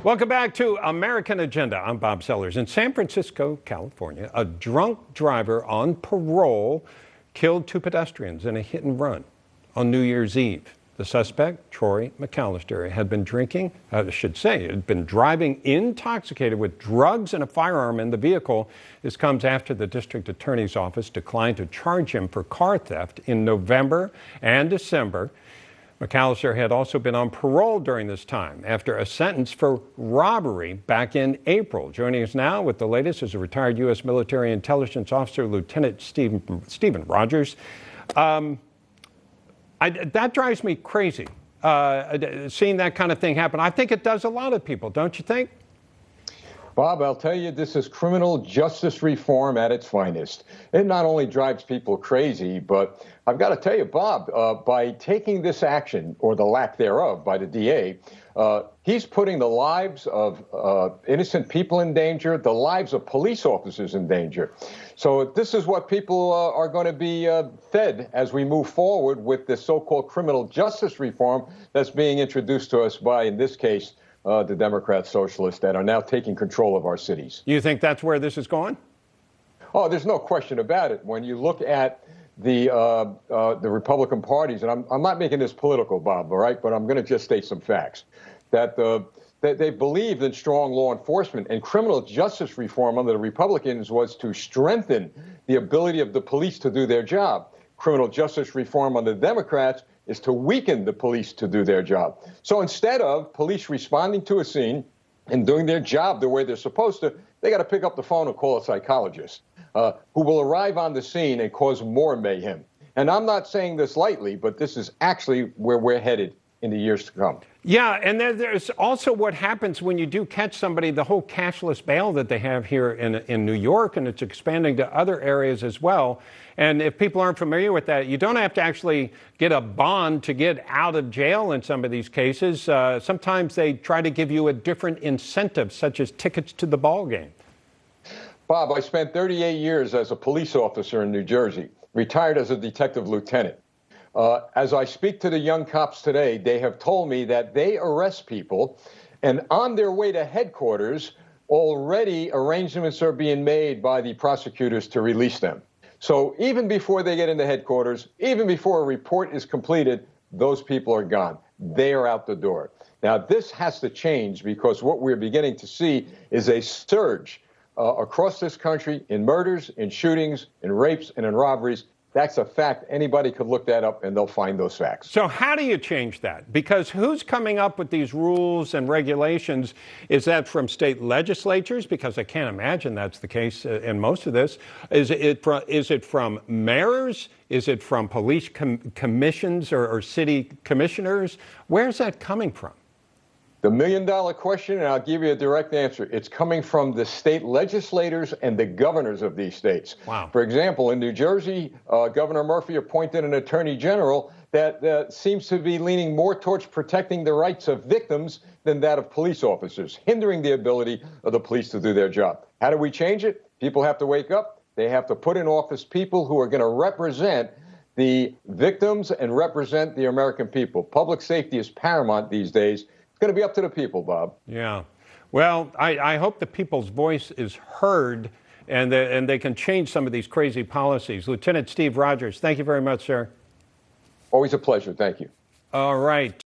Welcome back to American Agenda. I'm Bob Sellers. In San Francisco, California, a drunk driver on parole killed two pedestrians in a hit and run on New Year's Eve. The suspect, Troy McAllister, had been had been driving intoxicated with drugs and a firearm in the vehicle. This comes after the district attorney's office declined to charge him for car theft in November and December. McAllister had also been on parole during this time after a sentence for robbery back in April. Joining us now with the latest is a retired U.S. military intelligence officer, Lieutenant Stephen Rogers. That drives me crazy, seeing that kind of thing happen. I think it does a lot of people, don't you think? Bob, I'll tell you, this is criminal justice reform at its finest. It not only drives people crazy, but I've got to tell you, Bob, by taking this action, or the lack thereof, by the DA, he's putting the lives of innocent people in danger, the lives of police officers in danger. So this is what people are going to be fed as we move forward with this so-called criminal justice reform that's being introduced to us by, in this case, the Democrat socialists that are now taking control of our cities. You think that's where this is going? Oh, there's no question about it. When you look at the Republican parties, and I'm not making this political, Bob, all right, but I'm going to just state some facts, that they believed in strong law enforcement, and criminal justice reform under the Republicans was to strengthen the ability of the police to do their job. Criminal justice reform under the Democrats is to weaken the police to do their job. So instead of police responding to a scene and doing their job the way they're supposed to, they got to pick up the phone and call a psychologist who will arrive on the scene and cause more mayhem. And I'm not saying this lightly, but this is actually where we're headed in the years to come. Yeah, and there's also what happens when you do catch somebody, the whole cashless bail that they have here in New York, and it's expanding to other areas as well. And if people aren't familiar with that, you don't have to actually get a bond to get out of jail in some of these cases. Sometimes they try to give you a different incentive, such as tickets to the ball game. Bob, I spent 38 years as a police officer in New Jersey, retired as a detective lieutenant. As I speak to the young cops today, they have told me that they arrest people, and on their way to headquarters, already arrangements are being made by the prosecutors to release them. So even before they get into headquarters, even before a report is completed, those people are gone. They are out the door. Now, this has to change, because what we're beginning to see is a surge across this country in murders, in shootings, in rapes, and in robberies. That's a fact. Anybody could look that up and they'll find those facts. So how do you change that? Because who's coming up with these rules and regulations? Is that from state legislatures? Because I can't imagine that's the case in most of this. Is it from mayors? Is it from police commissions or city commissioners? Where's that coming from? The million-dollar question, and I'll give you a direct answer. It's coming from the state legislators and the governors of these states. Wow. For example, in New Jersey, Governor Murphy appointed an attorney general that seems to be leaning more towards protecting the rights of victims than that of police officers, hindering the ability of the police to do their job. How do we change it? People have to wake up. They have to put in office people who are going to represent the victims and represent the American people. Public safety is paramount these days. It's going to be up to the people, Bob. Yeah. Well, I hope the people's voice is heard and they can change some of these crazy policies. Lieutenant Steve Rogers, thank you very much, sir. Always a pleasure. Thank you. All right.